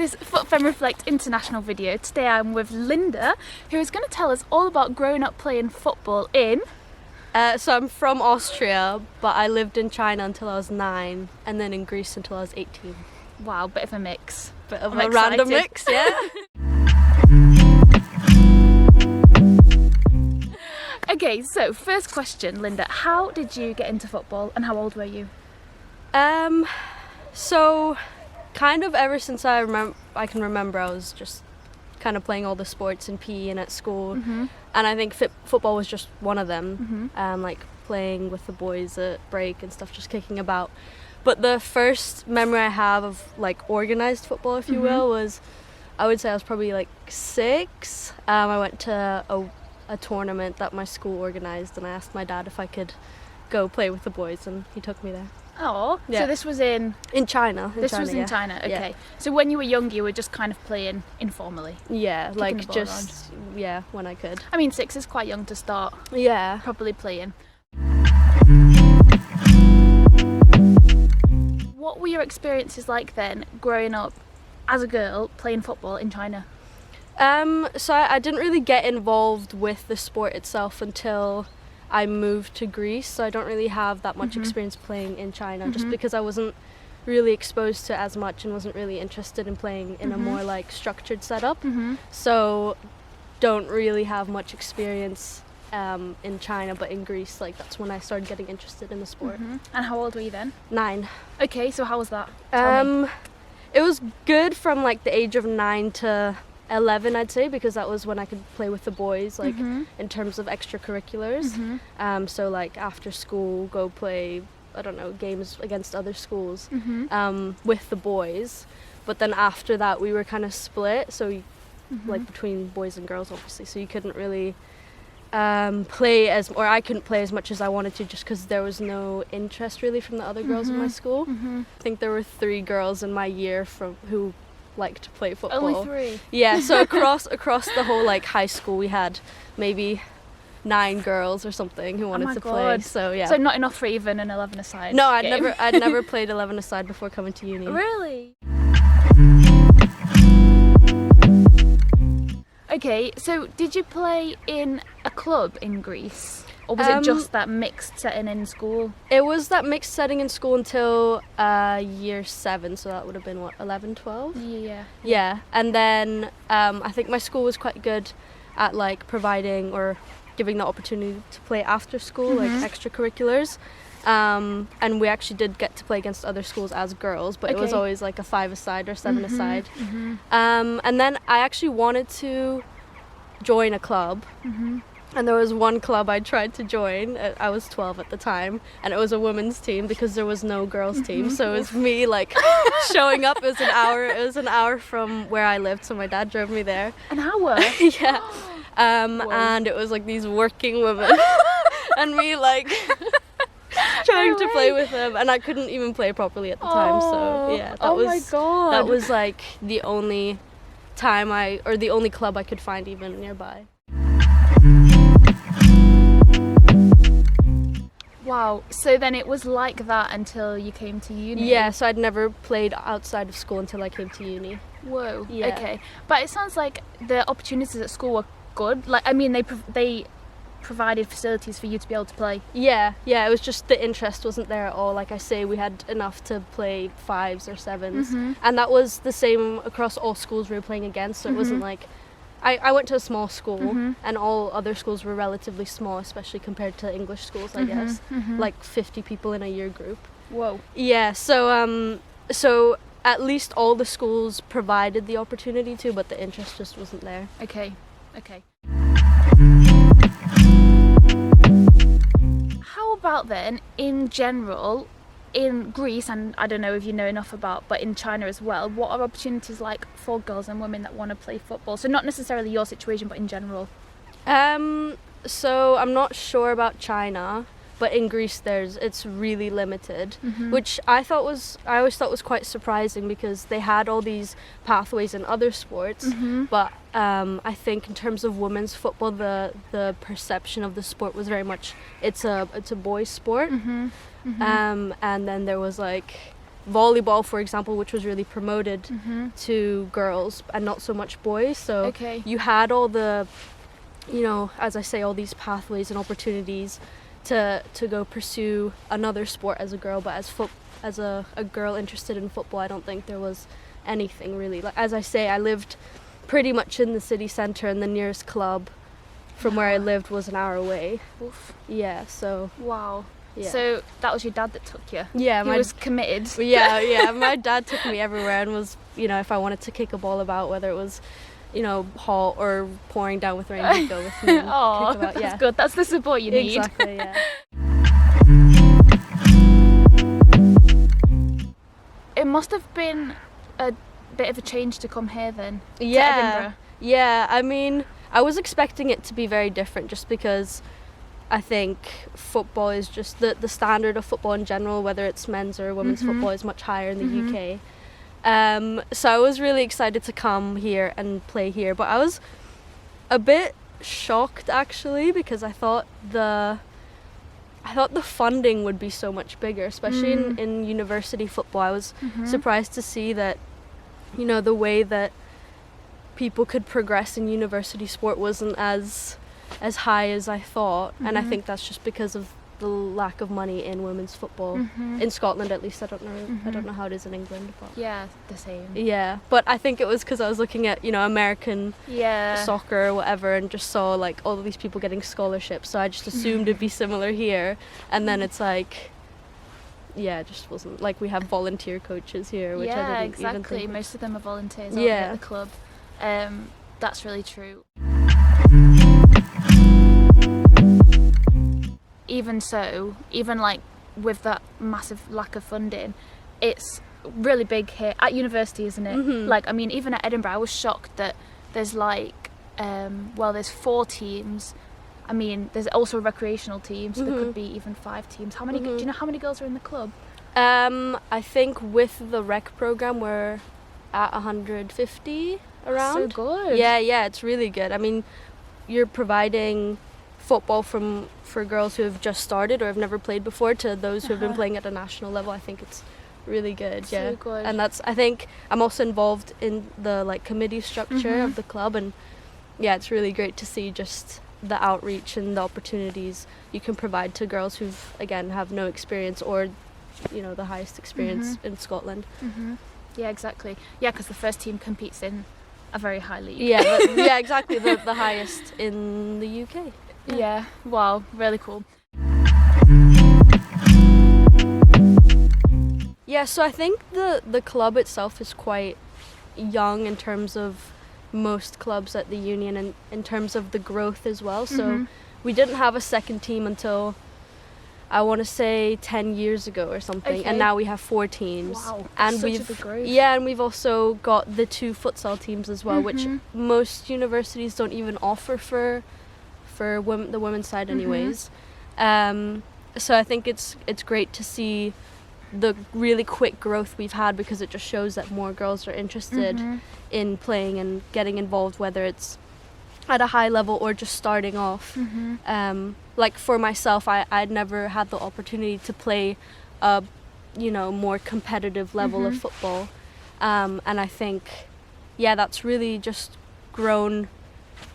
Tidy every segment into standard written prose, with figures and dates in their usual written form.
this Futfemreflect International video. Today I'm with Linda, who is going to tell us all about growing up playing football in... So I'm from Austria, but I lived in China until I was 9, and then in Greece until I was 18. Wow, bit of a mix. Bit of a random mix, yeah. Okay, so first question, Linda, how did you get into football and how old were you? So kind of ever since I can remember, I was just kind of playing all the sports in PE and at school, and I think football was just one of them. Like playing with the boys at break and stuff, just kicking about. But the first memory I have of like organized football, if you will, was, I would say I was probably like 6. I went to a tournament that my school organized, and I asked my dad if I could go play with the boys, and he took me there. Oh, yeah. So this was in China. This was in China, okay. Yeah. So when you were young, you were just kind of playing informally? Yeah, like just, yeah, when I could. I mean, 6 is quite young to start properly playing. What were your experiences like then, growing up as a girl playing football in China? So I didn't really get involved with the sport itself until I moved to Greece, so I don't really have that much experience playing in China, just because I wasn't really exposed to as much and wasn't really interested in playing in a more like structured setup. So don't really have much experience in China, but in Greece, like that's when I started getting interested in the sport. And how old were you then? 9. Okay, so how was that? It was good from like the age of 9 to 11, I'd say, because that was when I could play with the boys, like in terms of extracurriculars. So like after school, go play, I don't know, games against other schools with the boys. But then after that, we were kind of split, so like between boys and girls, obviously. So you couldn't really play I couldn't play as much as I wanted to, just because there was no interest really from the other girls in my school. I think there were 3 girls in my year who liked to play football. Only 3? Yeah, so across the whole like high school, we had maybe 9 girls or something who wanted to play. So yeah. So not enough for even an 11-a-side. No, I'd never played 11-a-side before coming to uni. Really? Okay, so did you play in a club in Greece? Or was it just that mixed setting in school? It was that mixed setting in school until year 7, so that would have been what, 11, 12? Yeah. Yeah, and then I think my school was quite good at like providing or giving the opportunity to play after school, like extracurriculars. And we actually did get to play against other schools as girls, but it was always like a 5-a-side or 7-a-side. And then I actually wanted to join a club. And there was one club I tried to join. I was 12 at the time, and it was a women's team because there was no girls' team. So it was me like showing up. It was an hour from where I lived, so my dad drove me there. An hour? Yeah. And it was like these working women and me like trying to play with them, and I couldn't even play properly at the time. So yeah, that was like the only time the only club I could find even nearby. Wow, so then it was like that until you came to uni? Yeah, so I'd never played outside of school until I came to uni. Whoa, yeah. Okay. But it sounds like the opportunities at school were good. Like, I mean, they provided facilities for you to be able to play. Yeah, it was just the interest wasn't there at all. Like I say, we had enough to play 5s or 7s. And that was the same across all schools we were playing against, so it wasn't like... I went to a small school, and all other schools were relatively small, especially compared to English schools, I guess. Like 50 people in a year group. Whoa. Yeah, so at least all the schools provided the opportunity to, but the interest just wasn't there. Okay. How about then, in general, in Greece, and I don't know if you know enough about, but in China as well, what are opportunities like for girls and women that want to play football? So not necessarily your situation, but in general. So I'm not sure about China, but in Greece it's really limited, which I always thought was quite surprising, because they had all these pathways in other sports, but I think in terms of women's football, the perception of the sport was very much it's a boys' sport. And then there was like volleyball, for example, which was really promoted to girls and not so much boys. So you had all the, you know, as I say, all these pathways and opportunities to go pursue another sport as a girl, but as a girl interested in football, I don't think there was anything really. Like, as I say, I lived pretty much in the city centre, and the nearest club from where I lived was an hour away. Oof. Yeah, so... Wow. Yeah. So that was your dad that took you? Yeah. He was committed? Yeah, my dad took me everywhere and was, you know, if I wanted to kick a ball about, whether it was, you know, hot or pouring down with rain, he'd go with me and oh, kick about. That's good. That's the support you need. Exactly, yeah. It must have been a bit of a change to come here then, to Edinburgh. Edinburgh. Yeah, I mean, I was expecting it to be very different just because I think football is just the standard of football in general, whether it's men's or women's football, is much higher in the UK. So I was really excited to come here and play here, but I was a bit shocked actually, because I thought the funding would be so much bigger, especially in university football. I was surprised to see that, you know, the way that people could progress in university sport wasn't as high as I thought, and I think that's just because of the lack of money in women's football in Scotland, at least. I don't know how it is in England, but yeah, the same. Yeah, but I think it was because I was looking at, you know, American soccer or whatever, and just saw like all of these people getting scholarships, so I just assumed it'd be similar here, and then it's like, yeah, it just wasn't. Like, we have volunteer coaches here, which I didn't even think. Most of them are volunteers at the club. That's really true. Even so, even like with that massive lack of funding, it's really big here at university, isn't it? Like, I mean, even at Edinburgh, I was shocked that there's like, there's 4 teams. I mean, there's also recreational teams, so there could be even 5 teams. How many? Do you know how many girls are in the club? I think with the rec program we're at 150 around. So good. Yeah, it's really good. I mean, you're providing football for girls who have just started or have never played before to those who have been playing at a national level. I think it's really good. Yeah, so good. And that's, I think I'm also involved in the like committee structure of the club, and yeah, it's really great to see just the outreach and the opportunities you can provide to girls who've, again, have no experience or, you know, the highest experience in Scotland. Yeah, exactly. Yeah, because the first team competes in a very high league. Yeah, exactly, the highest in the UK. Yeah, wow, really cool. Yeah, so I think the club itself is quite young in terms of most clubs at the union, and in terms of the growth as well. So we didn't have a second team until, I want to say, 10 years ago or something, and now we have 4 teams. Wow, and such a big growth. Yeah, and we've also got the 2 futsal teams as well, which most universities don't even offer for the women's side anyways. So I think it's great to see the really quick growth we've had, because it just shows that more girls are interested in playing and getting involved, whether it's at a high level or just starting off. Like for myself, I'd never had the opportunity to play a, you know, more competitive level of football, and I think, yeah, that's really just grown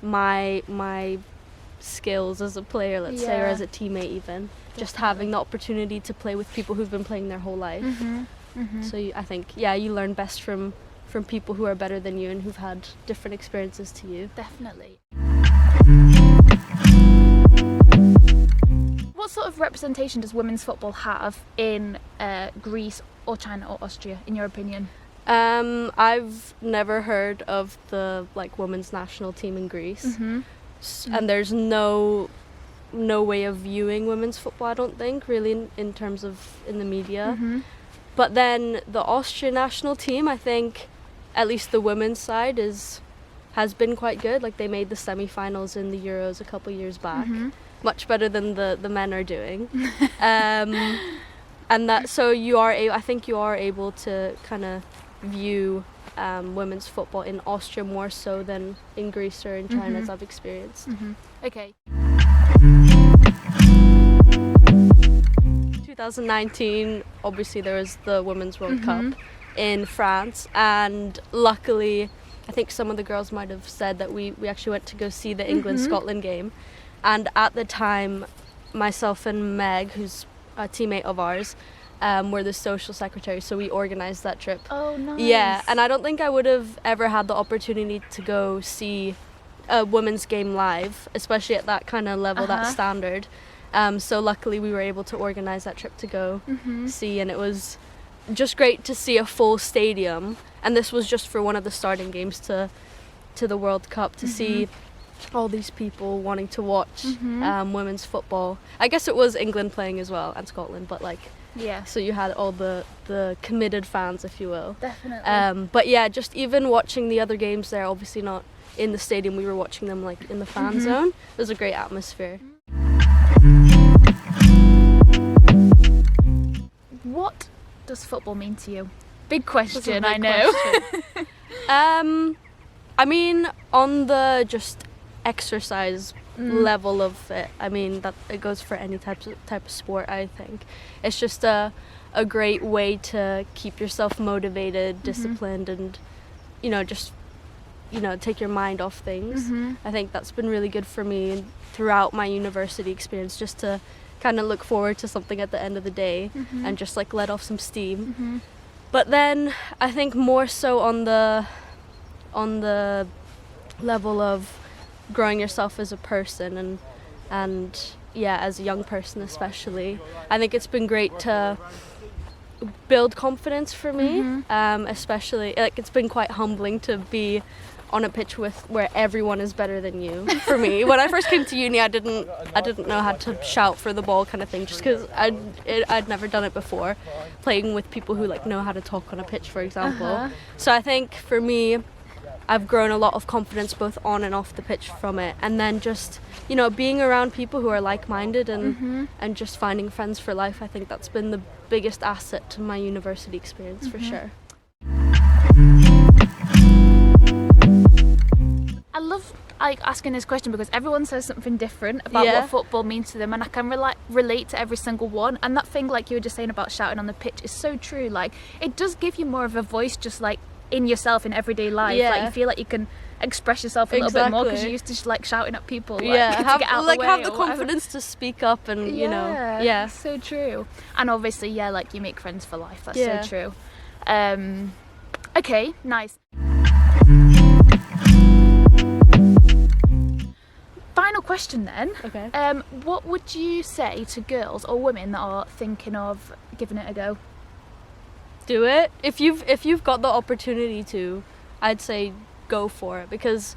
my skills as a player, let's say, or as a teammate even. Just having the opportunity to play with people who've been playing their whole life. So I think, yeah, you learn best from people who are better than you and who've had different experiences to you. Definitely. What sort of representation does women's football have in Greece or China or Austria, in your opinion? I've never heard of the like women's national team in Greece, and there's no way of viewing women's football, I don't think, really, in terms of in the media. But then the Austrian national team, I think, at least the women's side has been quite good. Like, they made the semi-finals in the Euros a couple years back, much better than the men are doing. And that, so I think you are able to kind of view women's football in Austria more so than in Greece or in China, as I've experienced. Okay. 2019, obviously there was the Women's World Cup in France, and luckily, I think some of the girls might have said that we actually went to go see the England-Scotland game, and at the time, myself and Meg, who's a teammate of ours, were the social secretary, so we organised that trip. Oh, nice. Yeah, and I don't think I would have ever had the opportunity to go see a women's game live, especially at that kind of level, that standard. So luckily we were able to organise that trip to go see, and it was just great to see a full stadium, and this was just for one of the starting games to the World Cup, to see all these people wanting to watch women's football. I guess it was England playing as well, and Scotland, but like, yeah, so you had all the committed fans, if you will. Definitely. But yeah, just even watching the other games there, obviously not in the stadium, we were watching them like in the fan zone. It was a great atmosphere. What does football mean to you? Big question, I know. I mean, on the just exercise level of it, I mean, that it goes for any type of sport, I think. It's just a great way to keep yourself motivated, disciplined, and, just, take your mind off things. I think that's been really good for me throughout my university experience, just to kind of look forward to something at the end of the day and just like let off some steam. But then I think more so on the level of growing yourself as a person and yeah, as a young person especially, I think it's been great to build confidence for me, especially like it's been quite humbling to be on a pitch where everyone is better than you. For me, when I first came to uni, I didn't know how to shout for the ball, kind of thing, just because I'd never done it before, playing with people who like know how to talk on a pitch, for example. So I think for me, I've grown a lot of confidence both on and off the pitch from it, and then just being around people who are like-minded and just finding friends for life. I think that's been the biggest asset to my university experience for sure. I love asking this question because everyone says something different about what football means to them, and I can relate to every single one. And that thing, like you were just saying about shouting on the pitch, is so true. Like, it does give you more of a voice, just like in yourself in everyday life. Like, you feel like you can express yourself a little bit more because you used to just like shouting at people. Like, have to get out have the the confidence to speak up, and so true. And obviously, like you make friends for life. That's so true. Okay, nice. Final question then. Okay. What would you say to girls or women that are thinking of giving it a go? Do it. If you've got the opportunity to, I'd say go for it, because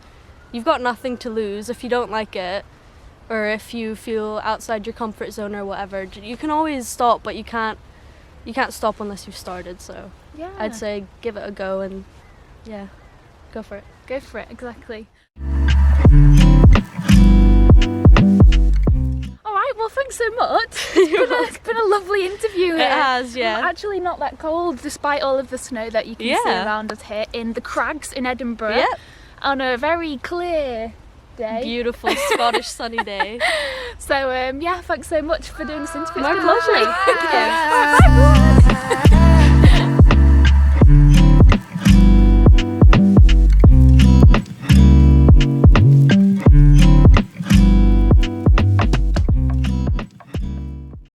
you've got nothing to lose. If you don't like it, or if you feel outside your comfort zone or whatever, you can always stop, but you can't stop unless you've started. So I'd say give it a go, and go for it. Go for it, exactly. Well, thanks so much. It's been a lovely interview here. It has, yeah. Well, actually not that cold, despite all of the snow that you can see around us here in the Crags in Edinburgh on a very clear day. Beautiful Scottish sunny day. So, thanks so much for doing this interview. My pleasure. Thank you.